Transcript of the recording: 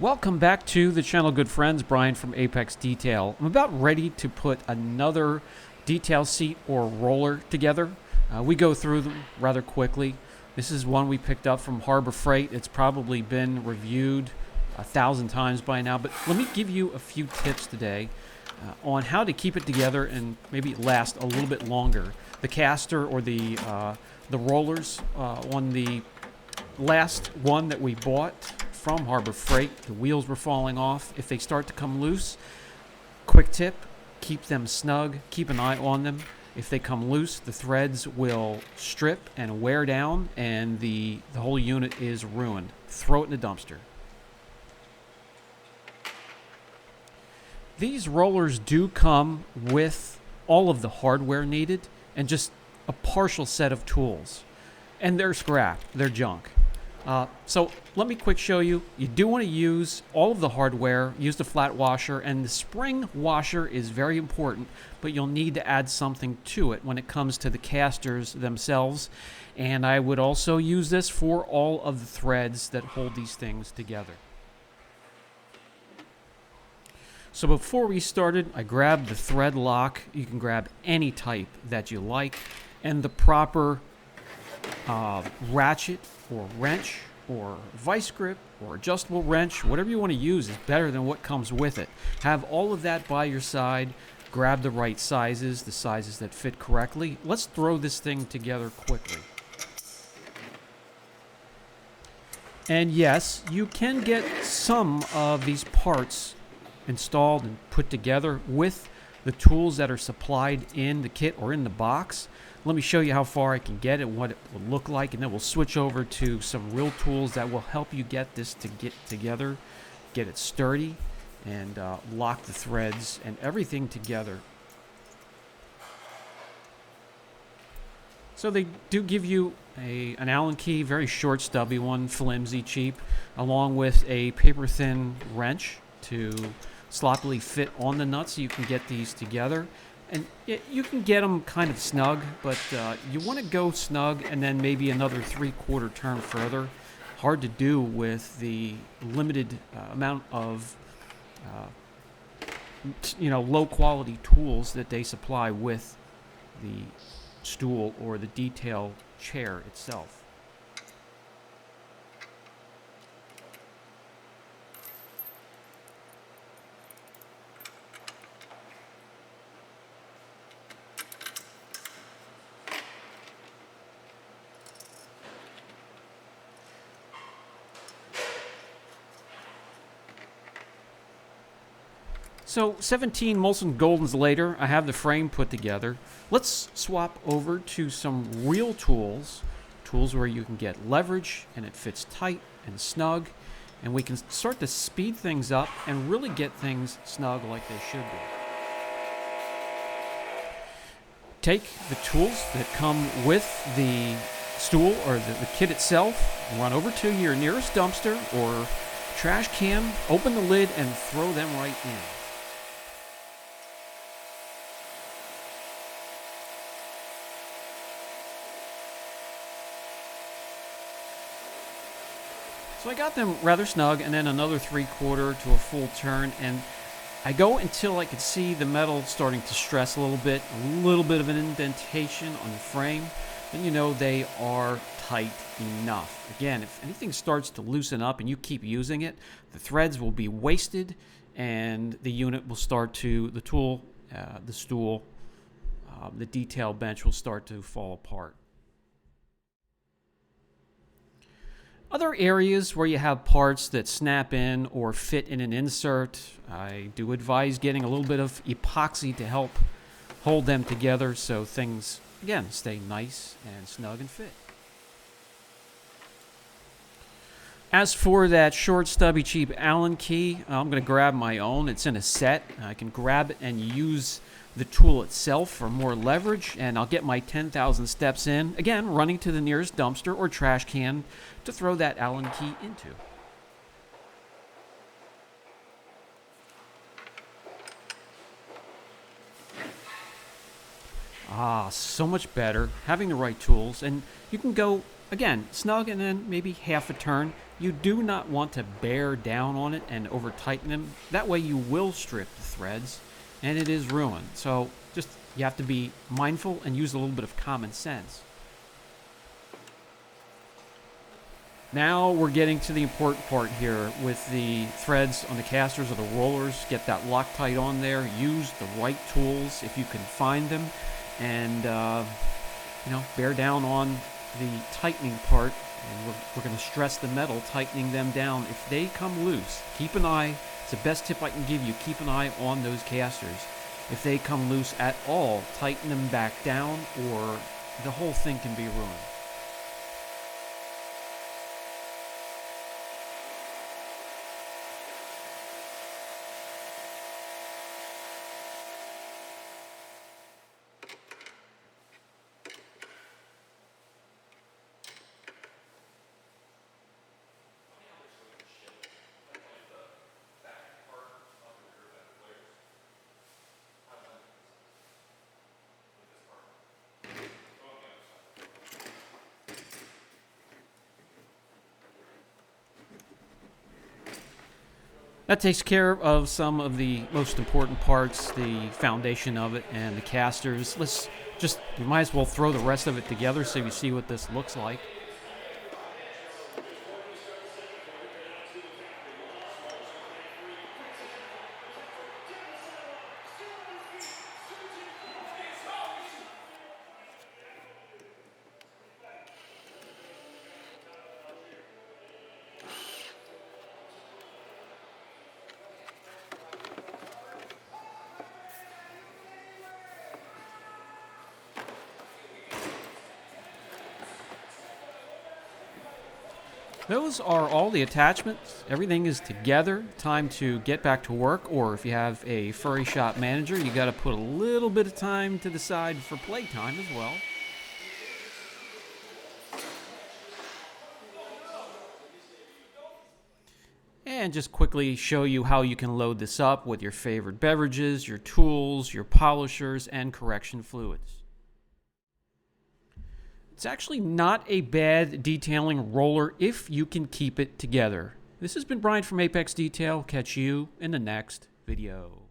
Welcome back to the channel, good friends. Brian from Apex Detail. I'm about ready to put another detail seat or roller together. We go through them rather quickly. This is one we picked up from Harbor Freight. It's probably been reviewed 1,000 times by now, but let me give you a few tips today on how to keep it together and maybe last a little bit longer. The caster or the rollers on the last one that we bought from Harbor Freight, the wheels were falling off. If they start to come loose, quick tip, keep them snug, keep an eye on them. If they come loose, the threads will strip and wear down and the whole unit is ruined. Throw it in the dumpster. These rollers do come with all of the hardware needed and just a partial set of tools. And they're scrap, they're junk. So let me quick show you. You do want to use all of the hardware, use the flat washer, and the spring washer is very important, but you'll need to add something to it when it comes to the casters themselves. And I would also use this for all of the threads that hold these things together. So before we started, I grabbed the thread lock. You can grab any type that you like, and the proper ratchet or wrench or vice grip or adjustable wrench, whatever you want to use is better than what comes with it. Have all of that by your side. Grab the right sizes, the sizes that fit correctly. Let's throw this thing together quickly. And yes, you can get some of these parts installed and put together with the tools that are supplied in the kit or in the box. Let me show you how far I can get it, what it will look like, and then we'll switch over to some real tools that will help you get this to get together, get it sturdy, and lock the threads and everything together. So they do give you an Allen key, very short, stubby one, flimsy, cheap, along with a paper-thin wrench to sloppily fit on the nuts so you can get these together. And you can get them kind of snug, but you want to go snug and then maybe another 3/4 turn further. Hard to do with the limited amount of low quality tools that they supply with the stool or the detail chair itself. So 17 Molson Goldens later, I have the frame put together. Let's swap over to some real tools where you can get leverage and it fits tight and snug, and we can start to speed things up and really get things snug like they should be. Take the tools that come with the stool or the kit itself, run over to your nearest dumpster or trash can, open the lid, and throw them right in. So I got them rather snug, and then another 3/4 to a full turn, and I go until I can see the metal starting to stress a little bit of an indentation on the frame, then you know they are tight enough. Again, if anything starts to loosen up and you keep using it, the threads will be wasted and the unit will start to, the tool, the stool, the detail bench will start to fall apart. Other areas where you have parts that snap in or fit in an insert, I do advise getting a little bit of epoxy to help hold them together so things, again, stay nice and snug and fit. As for that short, stubby, cheap Allen key, I'm going to grab my own. It's in a set. I can grab it and use the tool itself for more leverage, and I'll get my 10,000 steps in, again, running to the nearest dumpster or trash can to throw that Allen key into. So much better having the right tools, and you can go again snug and then maybe half a turn. You do not want to bear down on it and over tighten them. That way you will strip the threads and it is ruined. So just you have to be mindful and use a little bit of common sense. Now we're getting to the important part here with the threads on the casters or the rollers. Get that Loctite on there. Use the right tools if you can find them, and bear down on the tightening part. And we're going to stress the metal, tightening them down. If they come loose, keep an eye. It's the best tip I can give you. Keep an eye on those casters. If they come loose at all, tighten them back down, or the whole thing can be ruined. That takes care of some of the most important parts, the foundation of it and the casters. We might as well throw the rest of it together so you see what this looks like. Those are all the attachments. Everything is together. Time to get back to work, or if you have a furry shop manager, you got to put a little bit of time to the side for playtime as well. And just quickly show you how you can load this up with your favorite beverages, your tools, your polishers, and correction fluids. It's actually not a bad detailing roller if you can keep it together. This has been Brian from Apex Detail. Catch you in the next video.